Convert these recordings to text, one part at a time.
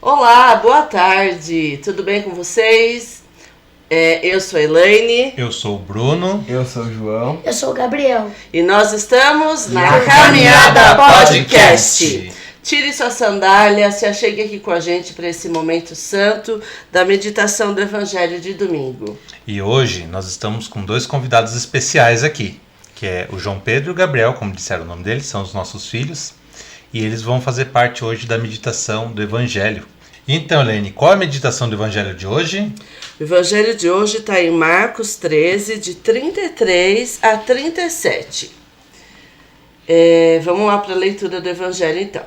Olá, boa tarde, tudo bem com vocês? Eu sou a Elaine. Eu sou o Bruno. Eu sou o João. Eu sou o Gabriel. E nós estamos na Caminhada Podcast. Podcast. Tire sua sandália, se achegue aqui com a gente para esse momento santo da meditação do Evangelho de domingo. E hoje nós estamos com dois convidados especiais aqui, que é o João Pedro e o Gabriel, como disseram o nome deles, são os nossos filhos. E eles vão fazer parte hoje da meditação do Evangelho. Então, Elaine, qual é a meditação do Evangelho de hoje? O Evangelho de hoje está em Marcos 13, de 33 a 37. Vamos lá para a leitura do Evangelho então.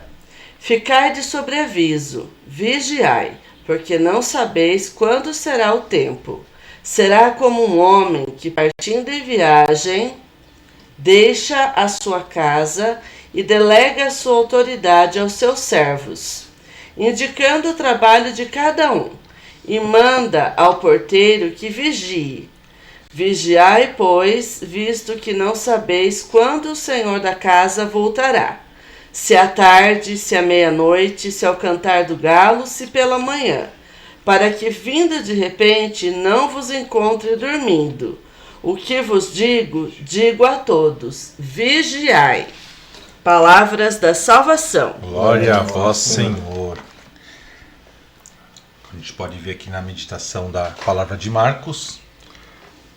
Ficai de sobreaviso, vigiai, porque não sabeis quando será o tempo. Será como um homem que, partindo em viagem, deixa a sua casa e delega a sua autoridade aos seus servos, indicando o trabalho de cada um, e manda ao porteiro que vigie. Vigiai, pois, visto que não sabeis quando o Senhor da casa voltará, se à tarde, se à meia-noite, se ao cantar do galo, se pela manhã, para que, vindo de repente, não vos encontre dormindo. O que vos digo, digo a todos: vigiai. Palavras da salvação. Glória a vós, Senhor. A gente pode ver aqui na meditação da palavra de Marcos,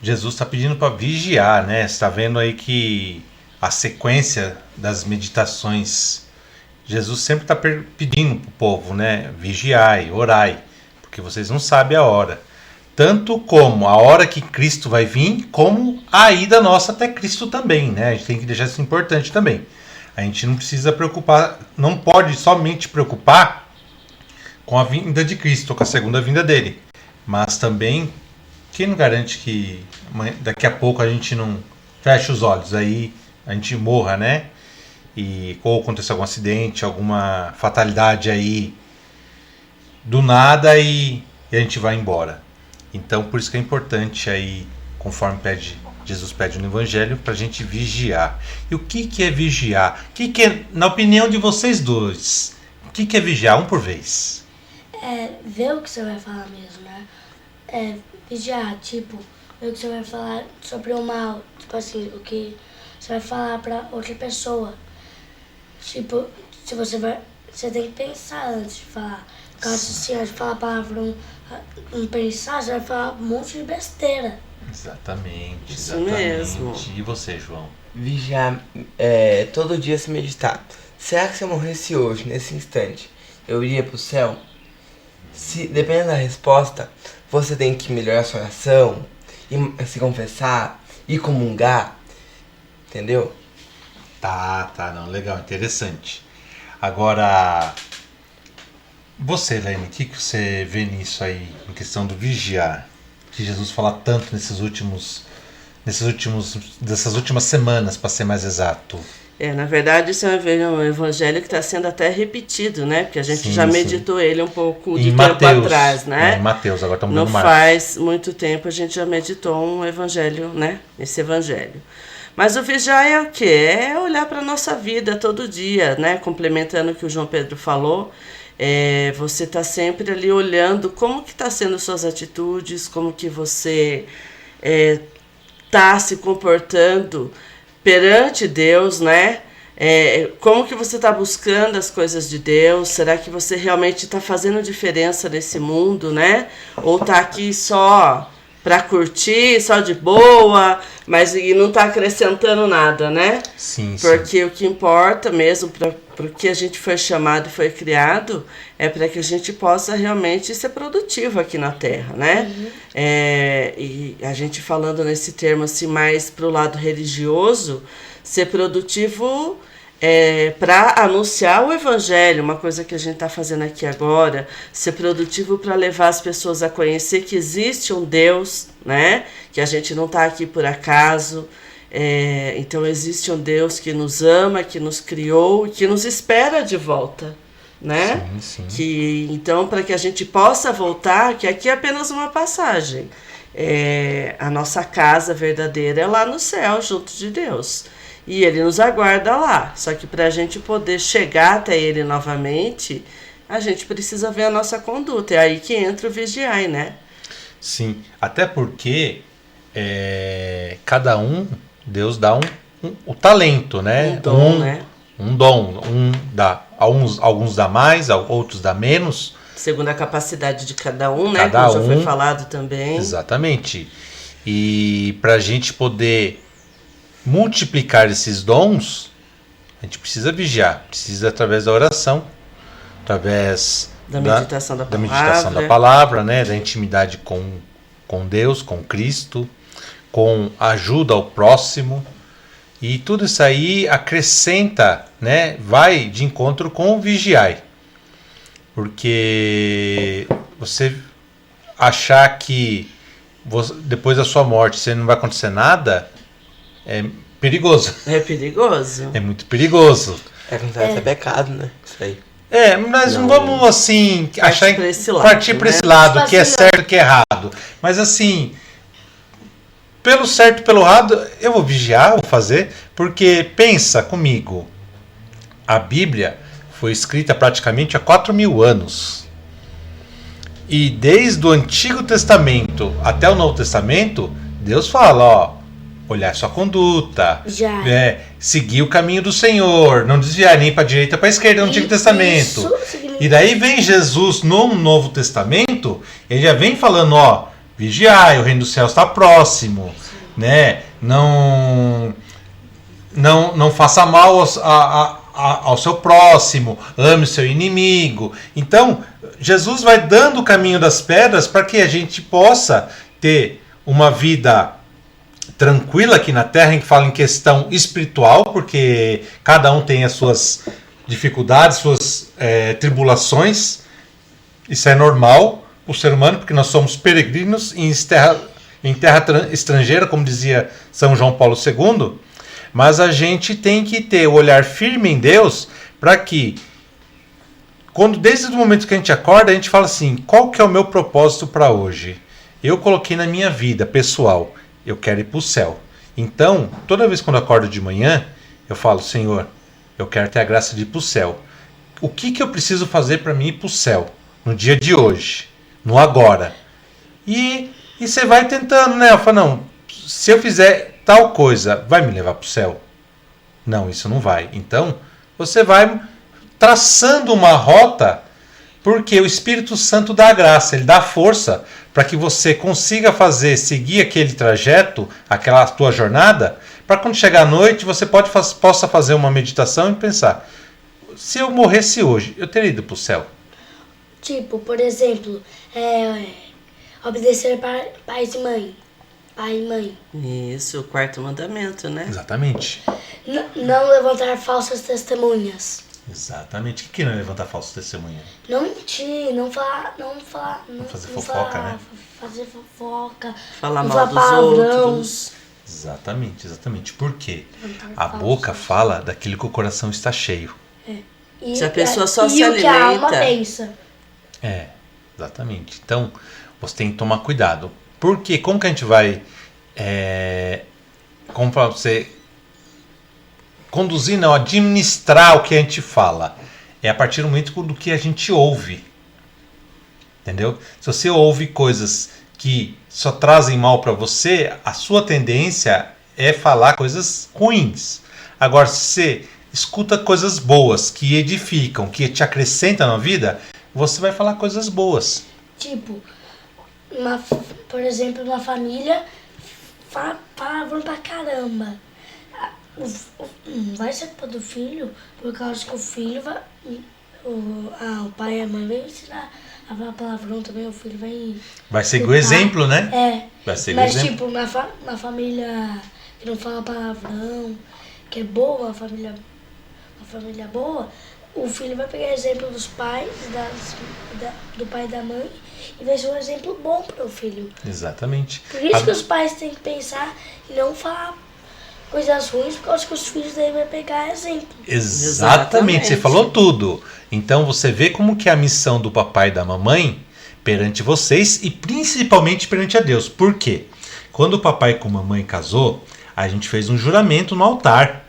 Jesus está pedindo para vigiar, né? Você está vendo aí que a sequência das meditações, Jesus sempre está pedindo para o povo, né? Vigiai, orai, porque vocês não sabem a hora. Tanto como a hora que Cristo vai vir, como a ida nossa até Cristo também, né? A gente tem que deixar isso importante também. A gente não precisa preocupar, não pode somente preocupar com a vinda de Cristo, com a segunda vinda dele. Mas também, quem não garante que daqui a pouco a gente não feche os olhos, aí a gente morra, né? Ou aconteça algum acidente, alguma fatalidade aí do nada e a gente vai embora. Então, por isso que é importante aí, conforme Jesus pede no Evangelho, para a gente vigiar. E o que é vigiar? O que é, na opinião de vocês dois, o que é vigiar? Um por vez. Ver o que você vai falar mesmo, né? Vigiar, tipo, ver o que você vai falar sobre o mal. Tipo assim, o que você vai falar pra outra pessoa. Tipo, se você tem que pensar antes de falar. Caso assim, antes de falar a palavra, não pensar, você vai falar um monte de besteira. Exatamente. Isso mesmo. E você, João? Vigiar, todo dia se meditar. Será que se eu morresse hoje, nesse instante, eu iria pro céu? Dependendo da resposta, você tem que melhorar sua oração, se confessar, e comungar, entendeu? Não, legal, interessante. Agora, você, Elaine, o que você vê nisso aí, em questão do vigiar? Que Jesus fala tanto dessas últimas semanas, para ser mais exato. Na verdade, isso é um evangelho que está sendo até repetido, né? Porque a gente já meditou ele um pouco de tempo atrás, né? Em Mateus, agora estamos no vendo Marcos. Faz muito tempo a gente já meditou um evangelho, né? Esse evangelho. Mas o vigiar é o quê? É olhar para a nossa vida todo dia, né? Complementando o que o João Pedro falou. Você está sempre ali olhando como que está sendo suas atitudes, como que você está se comportando perante Deus, né? Como que você está buscando as coisas de Deus? Será que você realmente está fazendo diferença nesse mundo, né? Ou está aqui só para curtir, só de boa, mas e não está acrescentando nada, né? Sim. Porque o que importa mesmo para o que a gente foi chamado e foi criado é para que a gente possa realmente ser produtivo aqui na Terra, né? Uhum. E a gente falando nesse termo assim mais para o lado religioso, ser produtivo para anunciar o Evangelho, uma coisa que a gente está fazendo aqui agora, ser produtivo para levar as pessoas a conhecer que existe um Deus, né? Que a gente não está aqui por acaso. Então existe um Deus que nos ama, que nos criou e que nos espera de volta, né? Sim. Então, para que a gente possa voltar, que aqui é apenas uma passagem. A nossa casa verdadeira é lá no céu, junto de Deus. E Ele nos aguarda lá. Só que para a gente poder chegar até Ele novamente, a gente precisa ver a nossa conduta. É aí que entra o vigiai, né? Sim, até porque cada um, Deus dá o talento, né? Um dom, né? Um dom. Alguns dá mais, outros dá menos. Segundo a capacidade de cada um, né? Cada Como já foi um. falado também. Exatamente. E para a gente poder multiplicar esses dons, a gente precisa vigiar. Precisa através da oração, através Da meditação da meditação da palavra, né? Da intimidade com Deus, com Cristo, com ajuda ao próximo. E tudo isso aí acrescenta, né? Vai de encontro com o vigiai. Porque você achar que depois da sua morte você não vai acontecer nada é perigoso. É perigoso. É muito perigoso. Acontece é pecado, né? Isso aí. Mas não vamos assim Partir para esse lado, partir para né? esse lado, Tipo que é assim, certo, que é errado. Mas assim, pelo certo e pelo errado, eu vou vigiar, vou fazer, porque pensa comigo, a Bíblia foi escrita praticamente há 4.000 anos. E desde o Antigo Testamento até o Novo Testamento, Deus fala, olhar sua conduta, Já. seguir o caminho do Senhor, não desviar nem para a direita para a esquerda no Antigo Testamento. Isso significa... E daí vem Jesus no Novo Testamento, ele já vem falando, vigiai, o reino dos céus está próximo, né? Não faça mal ao seu próximo, ame o seu inimigo. Então, Jesus vai dando o caminho das pedras para que a gente possa ter uma vida tranquila aqui na Terra, em que fala em questão espiritual, porque cada um tem as suas dificuldades, suas tribulações. Isso é normal o ser humano, porque nós somos peregrinos em terra estrangeira, como dizia São João Paulo II. Mas a gente tem que ter o olhar firme em Deus para que, desde o momento que a gente acorda, a gente fala assim, qual que é o meu propósito para hoje? Eu coloquei na minha vida pessoal, eu quero ir para o céu. Então, toda vez quando eu acordo de manhã, eu falo, Senhor, eu quero ter a graça de ir para o céu. O que eu preciso fazer para mim ir para o céu? No dia de hoje, no agora. E você vai tentando, né? Eu falo, não, se eu fizer tal coisa, vai me levar para o céu? Não, isso não vai. Então, você vai traçando uma rota, porque o Espírito Santo dá a graça, ele dá a força para que você consiga seguir aquele trajeto, aquela tua jornada, para quando chegar à noite você possa fazer uma meditação e pensar, se eu morresse hoje, eu teria ido para o céu? Tipo, por exemplo, obedecer pais e mãe. Pai e mãe. Isso, o quarto mandamento, né? Exatamente. Não levantar falsas testemunhas. Exatamente. O que não é levantar falso testemunha? Não mentir, não fazer fofoca, né? Fazer fofoca. Falar não mal falar dos palavrão. outros. Exatamente. Por quê? A boca fala daquilo que o coração está cheio. Se a pessoa só se o que a alma alimenta. pensa. Exatamente. Então, você tem que tomar cuidado. Porque como que a gente vai como para você conduzir, não, administrar o que a gente fala? É a partir do momento do que a gente ouve. Entendeu? Se você ouve coisas que só trazem mal para você, a sua tendência é falar coisas ruins. Agora, se você escuta coisas boas, que edificam, que te acrescentam na vida, você vai falar coisas boas. Tipo, por exemplo, uma família fala palavrão pra caramba. Vai ser culpa do filho, por causa que o filho vai. O pai e a mãe vão ensinar a falar palavrão também, o filho vai seguir o exemplo, né? Vai seguir o exemplo. Tipo, na família que não fala palavrão, que é boa, uma família boa, o filho vai pegar exemplo dos pais, do pai e da mãe, e vai ser um exemplo bom para o filho. Exatamente. Por isso que os pais têm que pensar e não falar coisas ruins, por causa que os filhos daí vão pegar exemplo. Exatamente, você falou tudo. Então você vê como que é a missão do papai e da mamãe perante vocês e principalmente perante a Deus. Por quê? Quando o papai com a mamãe casou, a gente fez um juramento no altar,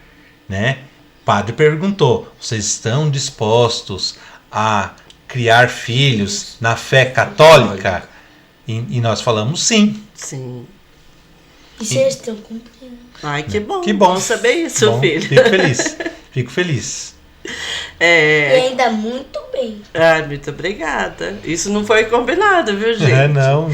né? O padre perguntou, vocês estão dispostos a criar filhos na fé católica? E nós falamos sim. Sim. E vocês estão cumprindo. Ai, que bom. Que bom. Saber isso, Bom, filho. Fico feliz. Fico feliz. E ainda muito bem. Ai, muito obrigada. Isso não foi combinado, viu, gente? Não.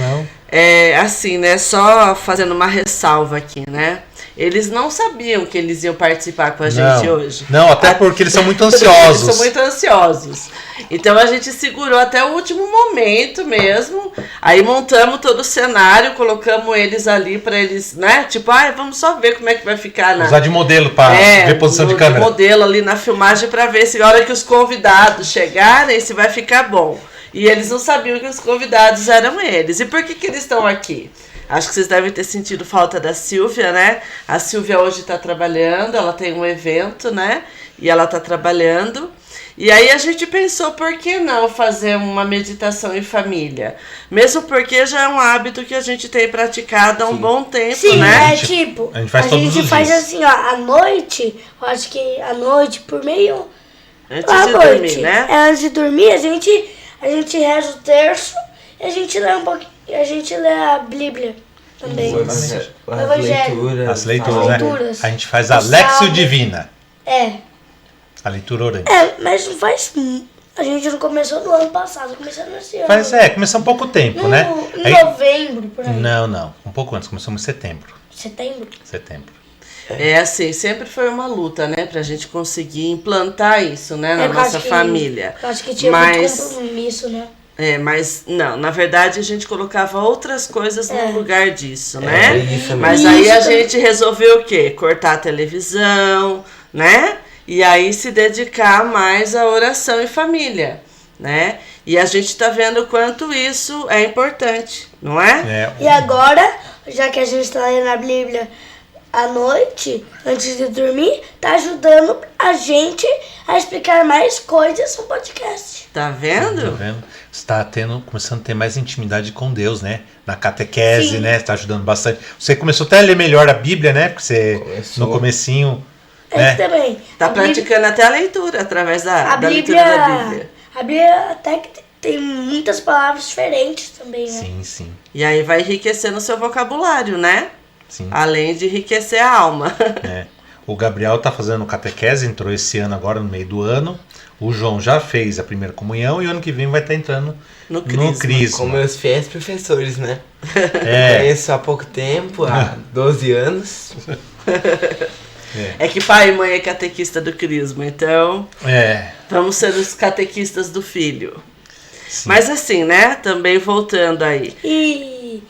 Assim, né? Só fazendo uma ressalva aqui, né? Eles não sabiam que eles iam participar com a gente hoje. Não, até porque eles são muito ansiosos. Eles são muito ansiosos. Então a gente segurou até o último momento mesmo. Aí montamos todo o cenário, colocamos eles ali pra eles, né? Tipo, vamos só ver como é que vai ficar Usar de modelo pra ver posição de câmera. Modelo ali na filmagem pra ver se a hora que os convidados chegarem, se vai ficar bom. E eles não sabiam que os convidados eram eles. E por que eles estão aqui? Acho que vocês devem ter sentido falta da Silvia, né? A Silvia hoje está trabalhando, ela tem um evento, né? E ela está trabalhando. E aí a gente pensou, por que não fazer uma meditação em família? Mesmo porque já é um hábito que a gente tem praticado há um bom tempo, Sim, né? tipo, a gente faz todos os faz dias. assim, ó, à noite, eu acho que à noite, por meio... Antes à de noite, dormir, né? Antes de dormir, a gente reza o terço e a gente lê um pouquinho, a gente lê a Bíblia também. Exatamente. As leituras, né? leituras. A gente faz a Lexio Divina. A leitura orante. Mas não faz... A gente não começou no ano passado, começou nesse ano. Começou há pouco tempo, né? Em novembro, por aí. Não. Um pouco antes, começamos em setembro. Setembro? Assim, sempre foi uma luta, né? Pra gente conseguir implantar isso, né? Na Eu nossa acho que- família. Eu acho que tinha muito compromisso, né? Mas não, na verdade a gente colocava outras coisas no lugar disso, né? Isso Mas mesmo. aí a gente resolveu o quê? Cortar a televisão, né? E aí se dedicar mais à oração em família, né? E a gente tá vendo o quanto isso é importante, não é? E agora, já que a gente tá lendo a Bíblia à noite, antes de dormir, tá ajudando a gente a explicar mais coisas no podcast. Tá vendo? Você está começando a ter mais intimidade com Deus, né? Na catequese, Sim. né? Está ajudando bastante. Você começou até a ler melhor a Bíblia, né? Porque você, Começou. no comecinho... É também. Tá A Bíblia- praticando até a leitura através da leitura Bíblia, da Bíblia. a Bíblia até que tem muitas palavras diferentes também, né? Sim. E aí vai enriquecendo o seu vocabulário, né? Sim. Além de enriquecer a alma. O Gabriel tá fazendo catequese, entrou esse ano agora no meio do ano. O João já fez a primeira comunhão e o ano que vem vai estar entrando No no crisma. Com meus fiéis professores, né? É. Conheço há pouco tempo, há 12 anos. É que pai e mãe é catequista do crisma, então vamos ser os catequistas do filho. Sim. Mas assim, né? Também voltando aí. E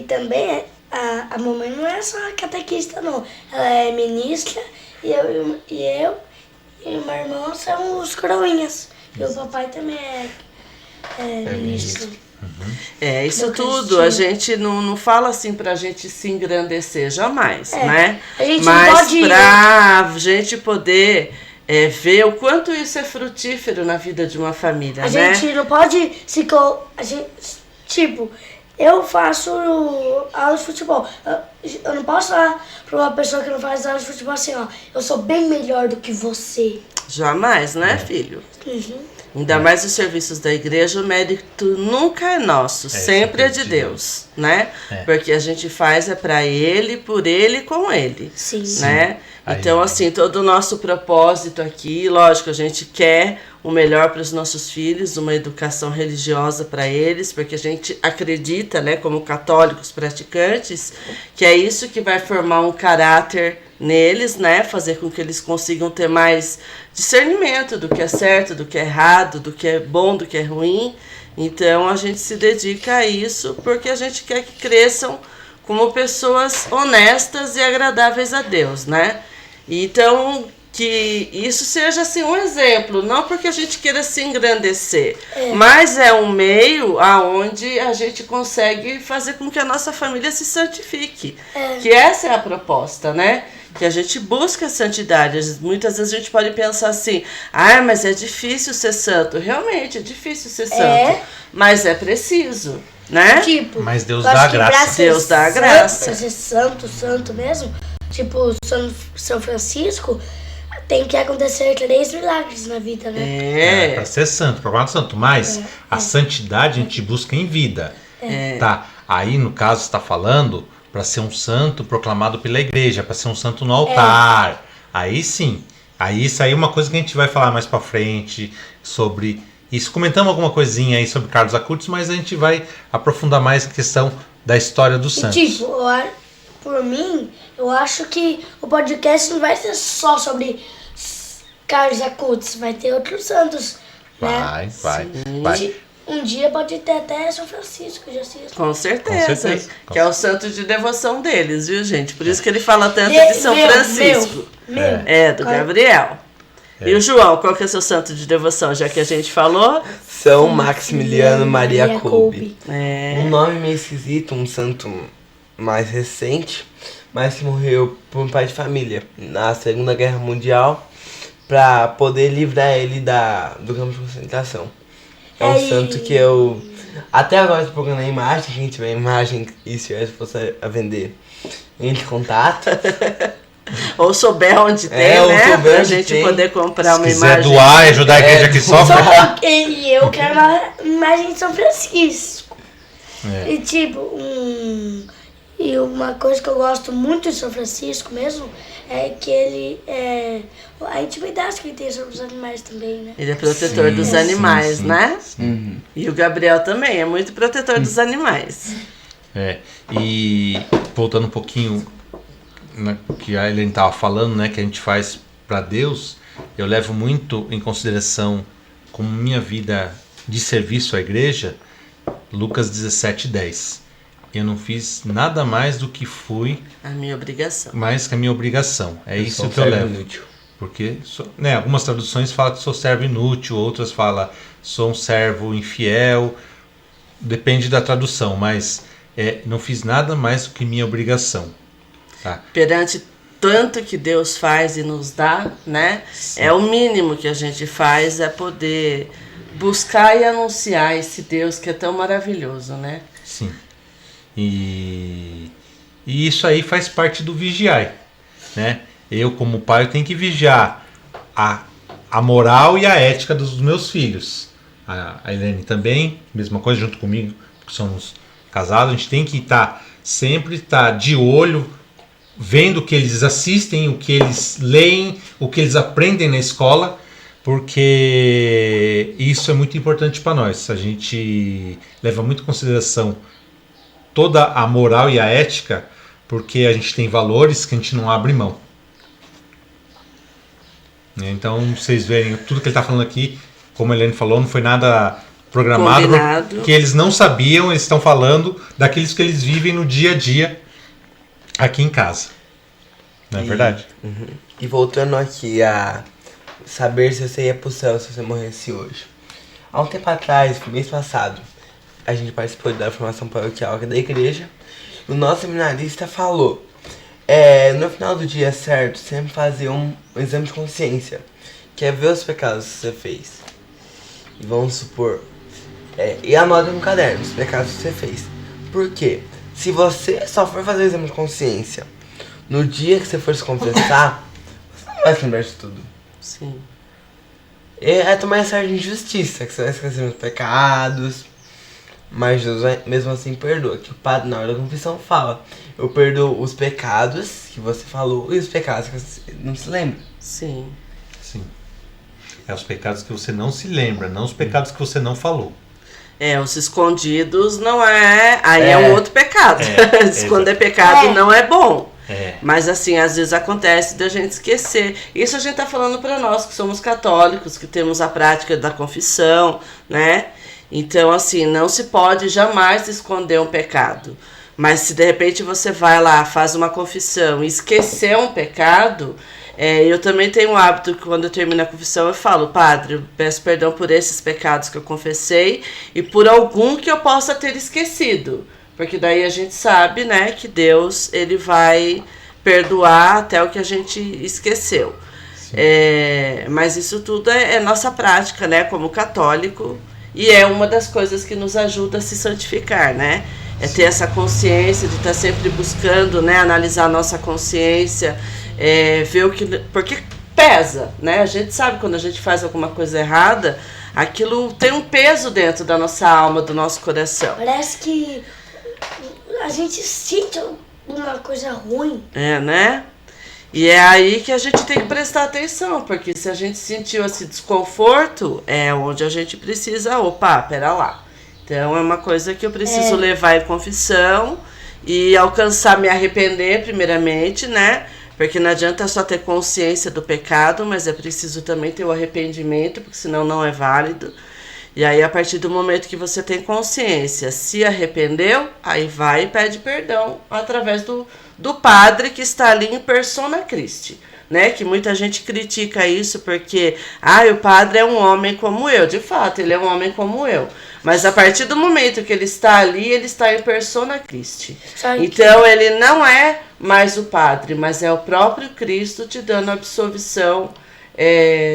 também a mamãe não é só catequista, não. Ela é ministra e eu e meu irmão são os coroinhas. E o papai também é ministro. Isso Do tudo Cristina. a gente não fala assim pra gente se engrandecer, jamais, né? A gente não Mas pode- pra gente poder ver o quanto isso é frutífero na vida de uma família, A né? gente não pode se... A gente, tipo, eu faço aula de futebol. Eu não posso falar pra uma pessoa que não faz aula de futebol assim, ó. Eu sou bem melhor do que você. Jamais, né, filho? Ainda mais os serviços da igreja, o mérito nunca é nosso, sempre é de Deus, né? Porque a gente faz pra Ele, por Ele e com Ele, Sim. né? Aí- Então, assim, todo o nosso propósito aqui, lógico, a gente quer o melhor para os nossos filhos, uma educação religiosa para eles, porque a gente acredita, né, como católicos praticantes, que é isso que vai formar um caráter neles, né, fazer com que eles consigam ter mais discernimento do que é certo, do que é errado, do que é bom, do que é ruim. Então a gente se dedica a isso porque a gente quer que cresçam como pessoas honestas e agradáveis a Deus, né? Então que isso seja assim um exemplo, não porque a gente queira se engrandecer, mas é um meio aonde a gente consegue fazer com que a nossa família se santifique, que essa é a proposta, né? Que a gente busca a santidade. Muitas vezes a gente pode pensar assim, mas é difícil ser santo. Realmente é difícil ser santo, mas é preciso, né? Tipo, Mas Deus eu acho dá a que graça. pra ser Deus dá a santo, graça. Pra ser santo mesmo, tipo São Francisco, tem que acontecer 3 milagres na vida, né? Para ser santo, proclamado santo. Mas a santidade a gente busca em vida. Tá? Aí, no caso, está falando para ser um santo proclamado pela igreja, para ser um santo no altar. Aí sim. Aí isso aí é uma coisa que a gente vai falar mais para frente sobre isso. Comentamos alguma coisinha aí sobre Carlos Acutis, mas a gente vai aprofundar mais a questão da história dos santos. E tipo, por mim, eu acho que o podcast não vai ser só sobre Carlos Acutis, vai ter outros santos, né? Vai. Um dia pode ter até São Francisco de Assis. Com certeza. Que é o santo de devoção deles, viu, gente? Por isso que ele fala tanto de São Francisco. Do Gabriel. E o João, qual que é o seu santo de devoção, já que a gente falou? São Maximiliano Maria Kolbe. É. Um nome meio esquisito, um santo mais recente, mas que morreu por um pai de família na Segunda Guerra Mundial para poder livrar ele do campo de concentração. É um santo que eu até agora estou procurando a imagem, quem tiver imagem e se fosse a vender, entre em contato. Ou souber onde tem, né? Pra a gente poder comprar uma imagem. Se quiser doar e ajudar a igreja que sofre. E eu quero uma imagem de São Francisco. E tipo, e uma coisa que eu gosto muito de São Francisco mesmo é que ele a intimidade que ele tem sobre os animais também, né? Ele é protetor dos animais, né? E o Gabriel também é muito protetor dos animais. E voltando um pouquinho que a Helene estava falando, né, que a gente faz para Deus, eu levo muito em consideração como minha vida de serviço à igreja, Lucas 17:10. Eu não fiz nada mais do que fui a minha obrigação. Mais que a minha obrigação. É isso que eu levo. Inútil. Porque algumas traduções falam que sou servo inútil, outras falam sou um servo infiel. Depende da tradução, mas não fiz nada mais do que minha obrigação. Tá? Perante tanto que Deus faz e nos dá, né? Sim. É o mínimo que a gente faz, é poder buscar e anunciar esse Deus que é tão maravilhoso, né? Sim. E isso aí faz parte do vigiar, né? Eu, como pai, eu tenho que vigiar a moral e a ética dos meus filhos. A Helene também, mesma coisa, junto comigo, porque somos casados. A gente tem que sempre estar de olho, vendo o que eles assistem, o que eles leem, o que eles aprendem na escola, porque isso é muito importante para nós. A gente leva muito em consideração toda a moral e a ética, porque a gente tem valores que a gente não abre mão. Então, vocês verem, tudo que ele está falando aqui, como a Helene falou, não foi nada programado, que eles não sabiam, eles estão falando daqueles que eles vivem no dia a dia aqui em casa. Não é verdade? E voltando aqui a saber se você ia pro céu se você morresse hoje. Há um tempo atrás, no mês passado, a gente participou da formação paroquial da igreja. O nosso seminarista falou, no final do dia certo, sempre fazer um exame de consciência, que é ver os pecados que você fez. E vamos supor, e anota no caderno os pecados que você fez. Por quê? Se você só for fazer o exame de consciência no dia que você for se confessar, você não vai se lembrar de tudo. Sim. É tomar essa certa injustiça, que você vai esquecer os pecados. Mas Deus mesmo assim perdoa. Que o padre na hora da confissão fala: eu perdoo os pecados que você falou e os pecados que você não se lembra. Sim. Sim. É os pecados que você não se lembra, não os pecados que você não falou. Os escondidos não é... Aí é um outro pecado. Esconder pecado não é bom. Mas assim, às vezes acontece da gente esquecer. Isso a gente tá falando para nós que somos católicos, que temos a prática da confissão, né? Então, assim, não se pode jamais esconder um pecado. Mas se de repente você vai lá, faz uma confissão e esquecer um pecado, eu também tenho o hábito que quando eu termino a confissão eu falo: padre, eu peço perdão por esses pecados que eu confessei e por algum que eu possa ter esquecido. Porque daí a gente sabe, né, que Deus ele vai perdoar até o que a gente esqueceu. Mas isso tudo é nossa prática, né, como católico. E é uma das coisas que nos ajuda a se santificar, né? É ter essa consciência de estar sempre buscando, né? Analisar a nossa consciência, ver o que... Porque pesa, né? A gente sabe quando a gente faz alguma coisa errada, aquilo tem um peso dentro da nossa alma, do nosso coração. Parece que a gente sente uma coisa ruim. É, né? E é aí que a gente tem que prestar atenção, porque se a gente sentiu esse desconforto, é onde a gente precisa, opa, pera lá. Então é uma coisa que eu preciso levar em confissão e alcançar me arrepender primeiramente, né? Porque não adianta só ter consciência do pecado, mas é preciso também ter o arrependimento, porque senão não é válido. E aí, a partir do momento que você tem consciência, se arrependeu, aí vai e pede perdão através do padre que está ali em persona Christi, né? Que muita gente critica isso porque, o padre é um homem como eu. De fato, ele é um homem como eu. Mas a partir do momento que ele está ali, ele está em persona Christi. Então, ele não é mais o padre, mas é o próprio Cristo te dando absolvição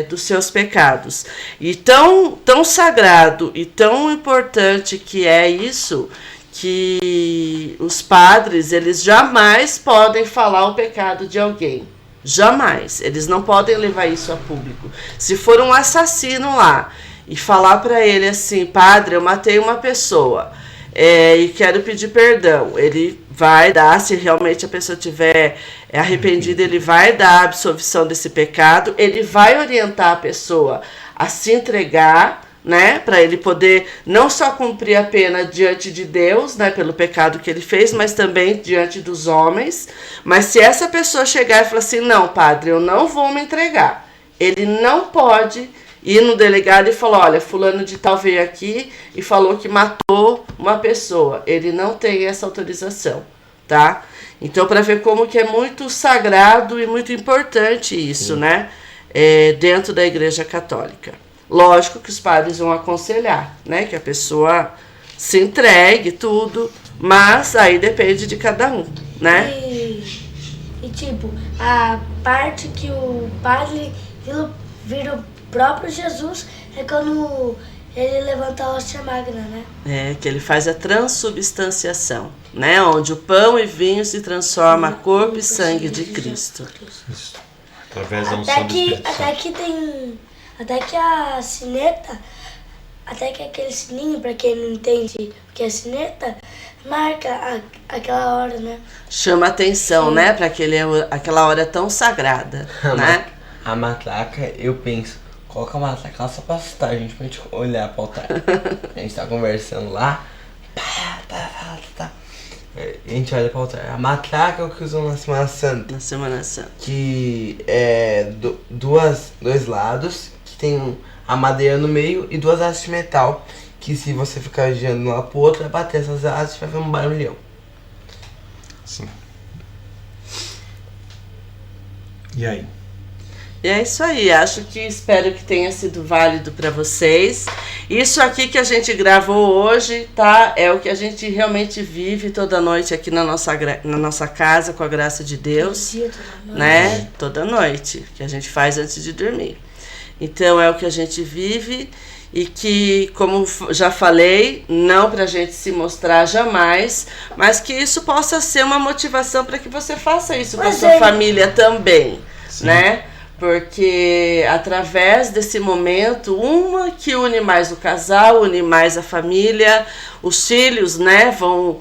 dos seus pecados. E tão sagrado e tão importante que é isso, que os padres, eles jamais podem falar o pecado de alguém. Jamais. Eles não podem levar isso a público. Se for um assassino lá e falar para ele assim, padre, eu matei uma pessoa e quero pedir perdão, ele vai dar, se realmente a pessoa tiver arrependida, ele vai dar a absolvição desse pecado, ele vai orientar a pessoa a se entregar, né, para ele poder não só cumprir a pena diante de Deus, né, pelo pecado que ele fez, mas também diante dos homens. Mas se essa pessoa chegar e falar assim, não, padre, eu não vou me entregar, ele não pode ir no delegado e falar, olha, fulano de tal veio aqui e falou que matou uma pessoa. Ele não tem essa autorização, tá? Então, para ver como que é muito sagrado e muito importante isso, né? Dentro da Igreja Católica. Lógico que os padres vão aconselhar, né? Que a pessoa se entregue, tudo, mas aí depende de cada um, né? E tipo, a parte que o padre vira o próprio Jesus é quando ele levanta a hóstia magna, né? Que ele faz a transubstanciação, né? Onde o pão e vinho se transforma em corpo e sangue de Cristo. Isso. Através da unção do Espírito Santo. Até que a sineta, até que aquele sininho, pra quem não entende o que é sineta, marca aquela hora, né? Chama atenção, né? Para aquela hora tão sagrada, né? A matraca, eu penso, coloca a matraca lá só pra assustar a gente, pra gente olhar pro altar. A gente tá conversando lá, a gente olha pro altar. A matraca é o que usam na Semana Santa. Na Semana Santa. Que é dois lados, que tem a madeira no meio e duas hastes de metal, que se você ficar girando de um lado pro outro, vai bater essas hastes e vai fazer um barulhão. Sim. E aí? E é isso aí, espero que tenha sido válido para vocês. Isso aqui que a gente gravou hoje, tá? É o que a gente realmente vive toda noite aqui na nossa casa, com a graça de Deus, né? Toda noite, que a gente faz antes de dormir. Então é o que a gente vive e que, como já falei, não para a gente se mostrar jamais, mas que isso possa ser uma motivação para que você faça isso com a sua família também, né? Porque através desse momento, uma que une mais o casal, une mais a família, os filhos, né, vão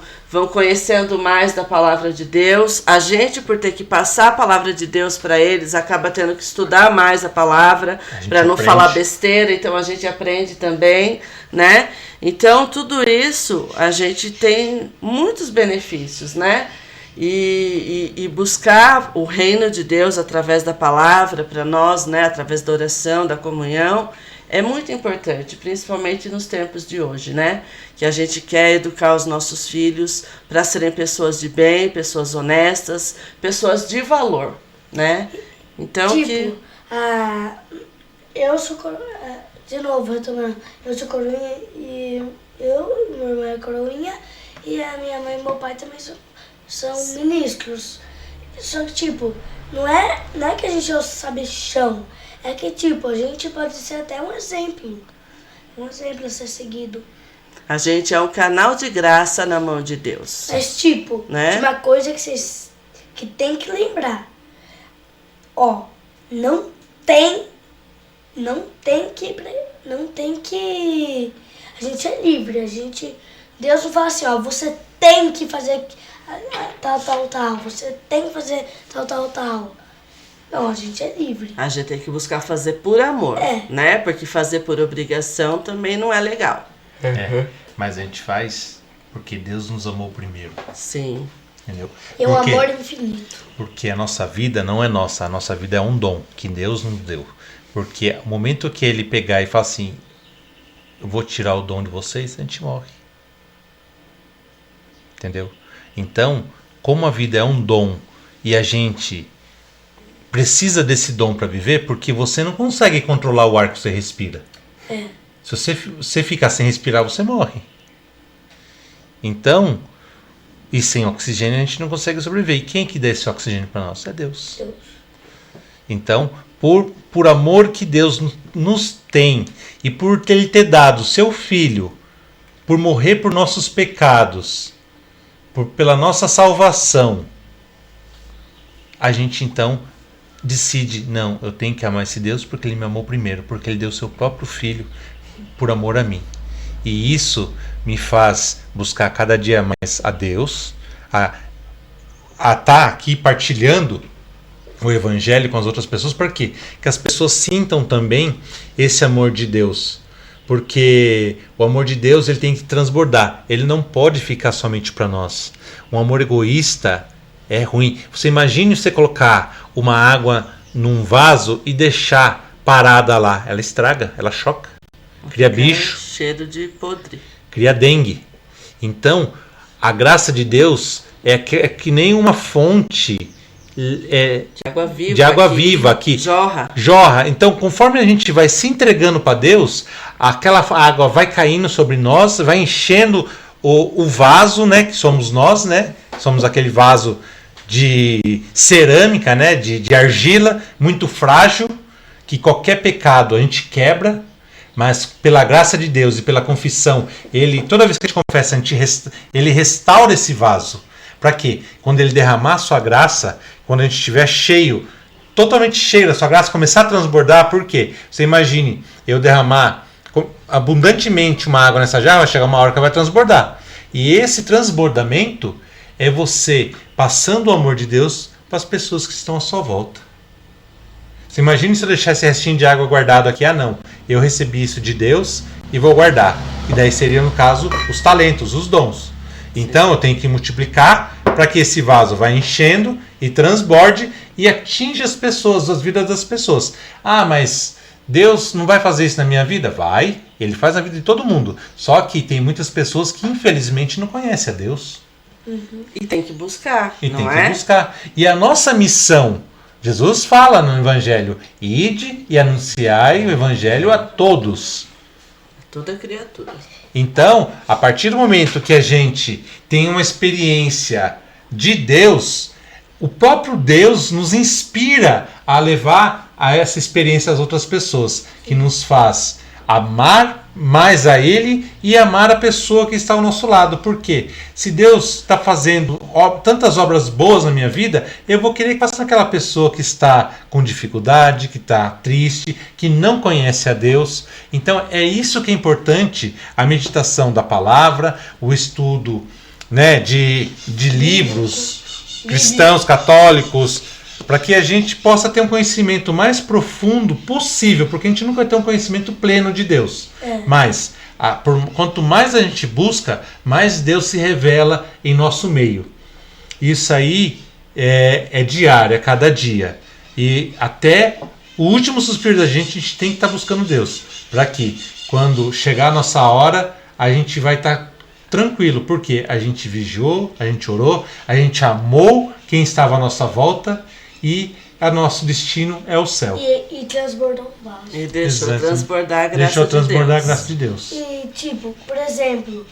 conhecendo mais da palavra de Deus. A gente, por ter que passar a palavra de Deus para eles, acaba tendo que estudar mais a palavra para não falar besteira, então a gente aprende também, né? Então tudo isso a gente tem muitos benefícios, né? E buscar o reino de Deus através da palavra para nós, né, através da oração, da comunhão, é muito importante, principalmente nos tempos de hoje, né? Que a gente quer educar os nossos filhos para serem pessoas de bem, pessoas honestas, pessoas de valor, né? Então eu sou de novo, retomando, eu sou coroinha e meu irmão é coroinha e a minha mãe e meu pai também são ministros. Só que, tipo, não é que a gente é o sabichão. É que, tipo, a gente pode ser até um exemplo. Um exemplo a ser seguido. A gente é um canal de graça na mão de Deus. Mas, tipo, né? De uma coisa que vocês que tem que lembrar. Ó, não tem que... A gente é livre, Deus não fala assim, ó, você tem que fazer tal, você tem que fazer tal. Não, a gente é livre. A gente tem que buscar fazer por amor, né? Porque fazer por obrigação também não é legal. Mas a gente faz porque Deus nos amou primeiro. Sim. Entendeu? É um amor infinito. Porque a nossa vida não é nossa, a nossa vida é um dom que Deus nos deu. Porque o momento que ele pegar e falar assim, eu vou tirar o dom de vocês, a gente morre. Entendeu? Então, como a vida é um dom e a gente precisa desse dom para viver, porque você não consegue controlar o ar que você respira. Se você ficar sem respirar, você morre. Então, e sem oxigênio a gente não consegue sobreviver. E quem que dá esse oxigênio para nós? É Deus. Então, por amor que Deus nos tem e por Ele ter dado seu Filho, por morrer por nossos pecados, pela nossa salvação, a gente então decide, não, eu tenho que amar esse Deus porque Ele me amou primeiro, porque Ele deu seu próprio Filho por amor a mim. E isso me faz buscar cada dia mais a Deus, a estar aqui partilhando o Evangelho com as outras pessoas. Por quê? Que as pessoas sintam também esse amor de Deus. Porque o amor de Deus ele tem que transbordar. Ele não pode ficar somente para nós. Um amor egoísta é ruim. Você imagine você colocar uma água num vaso e deixar parada lá. Ela estraga, ela choca. Cria bicho. Cheiro de podre. Cria dengue. Então, a graça de Deus é que nem uma fonte de água viva que jorra. Então, conforme a gente vai se entregando para Deus, aquela água vai caindo sobre nós, vai enchendo o vaso, né? Que somos nós, né? Somos aquele vaso de cerâmica, né? De argila, muito frágil, que qualquer pecado a gente quebra. Mas pela graça de Deus e pela confissão, toda vez que a gente confessa, ele restaura esse vaso. Para quê? Quando ele derramar a sua graça, quando a gente estiver cheio, totalmente cheio da sua graça, começar a transbordar, por quê? Você imagine, eu derramar abundantemente uma água nessa jarra, vai chegar uma hora que vai transbordar. E esse transbordamento é você passando o amor de Deus para as pessoas que estão à sua volta. Você imagine se eu deixar esse restinho de água guardado aqui. Não, eu recebi isso de Deus e vou guardar. E daí seria, no caso, os talentos, os dons. Então eu tenho que multiplicar para que esse vaso vá enchendo e transborde e atinja as pessoas, as vidas das pessoas. Mas Deus não vai fazer isso na minha vida? Vai, Ele faz na vida de todo mundo. Só que tem muitas pessoas que infelizmente não conhecem a Deus. E tem que buscar, E a nossa missão, Jesus fala no Evangelho, ide e anunciai o Evangelho a todos. Toda criatura. Então, a partir do momento que a gente tem uma experiência de Deus, o próprio Deus nos inspira a levar a essa experiência às outras pessoas, que nos faz amar mais a Ele e amar a pessoa que está ao nosso lado. Por quê? Se Deus está fazendo tantas obras boas na minha vida, eu vou querer que faça naquela pessoa que está com dificuldade, que está triste, que não conhece a Deus. Então é isso que é importante, a meditação da palavra, o estudo, né, de livros cristãos, católicos, para que a gente possa ter um conhecimento mais profundo possível, porque a gente nunca vai ter um conhecimento pleno de Deus. Mas, quanto mais a gente busca, mais Deus se revela em nosso meio. Isso aí é diário, é cada dia. E até o último suspiro da gente, a gente tem que estar buscando Deus. Para que, quando chegar a nossa hora, a gente vai estar tranquilo. Porque a gente vigiou, a gente orou, a gente amou quem estava à nossa volta. E o nosso destino é o céu. E transbordou o vaso. E deixou transbordar a graça de Deus. E tipo, por exemplo,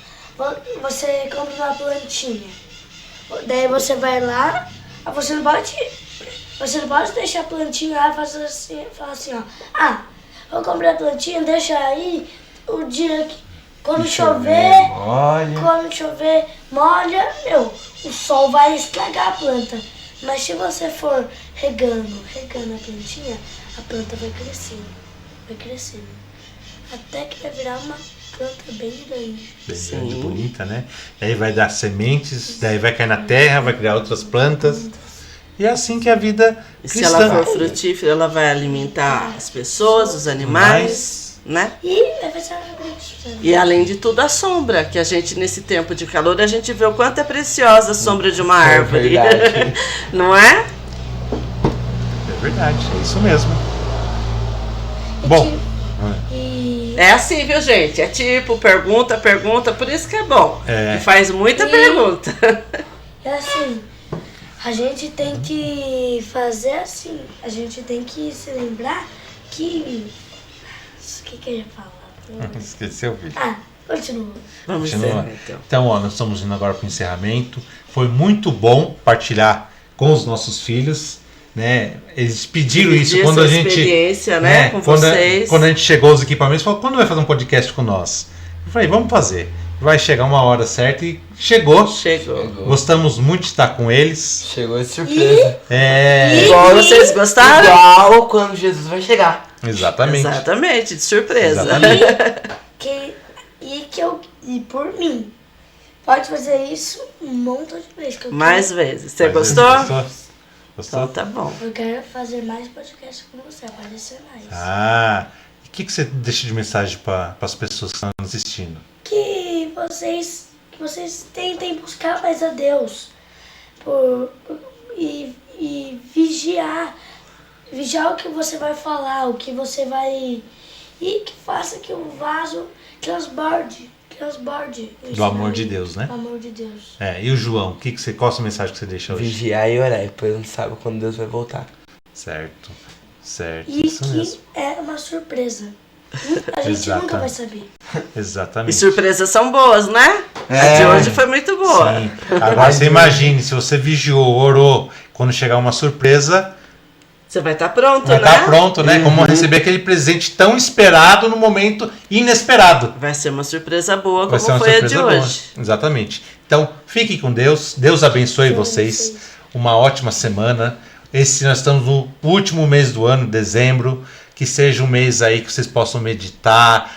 você compra uma plantinha. Daí você vai lá, você não pode deixar a plantinha lá e falar assim, ó. Vou comprar a plantinha, deixa aí o dia que quando chover, molha, o sol vai estragar a planta. Mas se você for regando a plantinha, a planta vai crescendo. Até que vai virar uma planta bem grande. Bem grande, bonita, né? E aí vai dar sementes, daí vai cair na terra, vai criar outras plantas. E é assim que a vida E cristã. se ela for frutífera, ela vai alimentar as pessoas, os animais, né? E vai ser uma grande. E além de tudo, a sombra, que a gente, nesse tempo de calor, a gente vê o quanto é preciosa a sombra de uma árvore. verdade. Não é? É verdade, é isso mesmo. Bom, E É assim, viu, gente? É tipo, pergunta, por isso que é bom. É. E faz muita pergunta. é assim, a gente tem que fazer assim, a gente tem que se lembrar que... O que eu ia falar? esqueceu, filho. Ah, continua. Vamos Continua. ver, então. Então, ó, nós estamos indo agora para o encerramento. Foi muito bom partilhar com os nossos filhos, né? Eles pediram Dividir isso quando a essa gente, experiência, né, com quando, vocês. quando a gente chegou aos equipamentos, falou: quando vai fazer um podcast com nós? Eu falei: vamos fazer. Vai chegar uma hora certa e chegou. Chegou. Gostamos muito de estar com eles. Chegou de surpresa. É, Igual vocês gostaram? Igual quando Jesus vai chegar. exatamente. Exatamente, de surpresa. Exatamente. E por mim, pode fazer isso um montão de vezes. Que eu Mais vezes. Você Mas gostou? Gostou? Então tá bom. Eu quero fazer mais podcast com você, aparecer mais. Ah, e o que você deixa de mensagem para as pessoas que estão assistindo? Que vocês tentem buscar mais a Deus e vigiar o que você vai falar, o que você vai... E que faça que o vaso transborde Do amor de Deus, né? Do amor de Deus. É, e o João, qual a sua mensagem que você deixa hoje? Vigiar e orar, pois não sabe quando Deus vai voltar. Certo, E isso que mesmo. é uma surpresa. A gente Exato. nunca vai saber. E Exatamente. surpresas são boas, né? A É. de hoje foi muito boa. Sim. Agora você imagine, se você vigiou, orou, quando chegar uma surpresa, Você vai estar pronto, vai né? estar pronto, né? Como receber aquele presente tão esperado no momento inesperado. Vai ser uma surpresa boa, Vai como ser uma foi a de surpresa boa. hoje. Exatamente. Então, fiquem com Deus. Deus abençoe vocês. Uma ótima semana. Nós estamos no último mês do ano, dezembro. Que seja um mês aí que vocês possam meditar.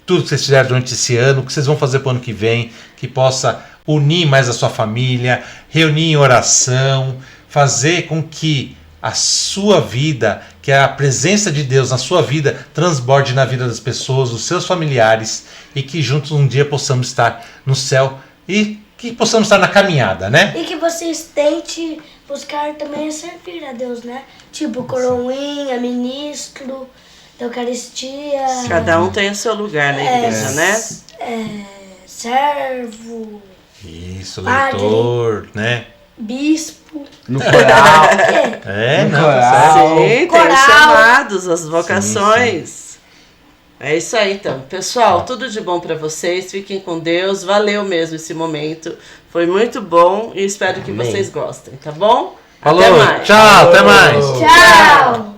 Tudo que vocês fizeram durante esse ano, o que vocês vão fazer para o ano que vem. Que possa unir mais a sua família, reunir em oração, fazer com que a sua vida, que a presença de Deus na sua vida transborde na vida das pessoas, dos seus familiares, e que juntos um dia possamos estar no céu e que possamos estar na caminhada, né? E que vocês tentem buscar também servir a Deus, né? Tipo coroinha, ministro, da Eucaristia, Cada um tem o seu lugar na igreja, né? servo, Isso, Padre. leitor, né? bispo. No coral. É, No não, coral. tá certo. Sim, tem os Coral. chamados, as vocações. É isso aí, então. Pessoal, tudo de bom pra vocês. Fiquem com Deus. Valeu mesmo esse momento. Foi muito bom e espero que Amém. vocês gostem, tá bom? Falou, Até mais. tchau, até mais. Tchau!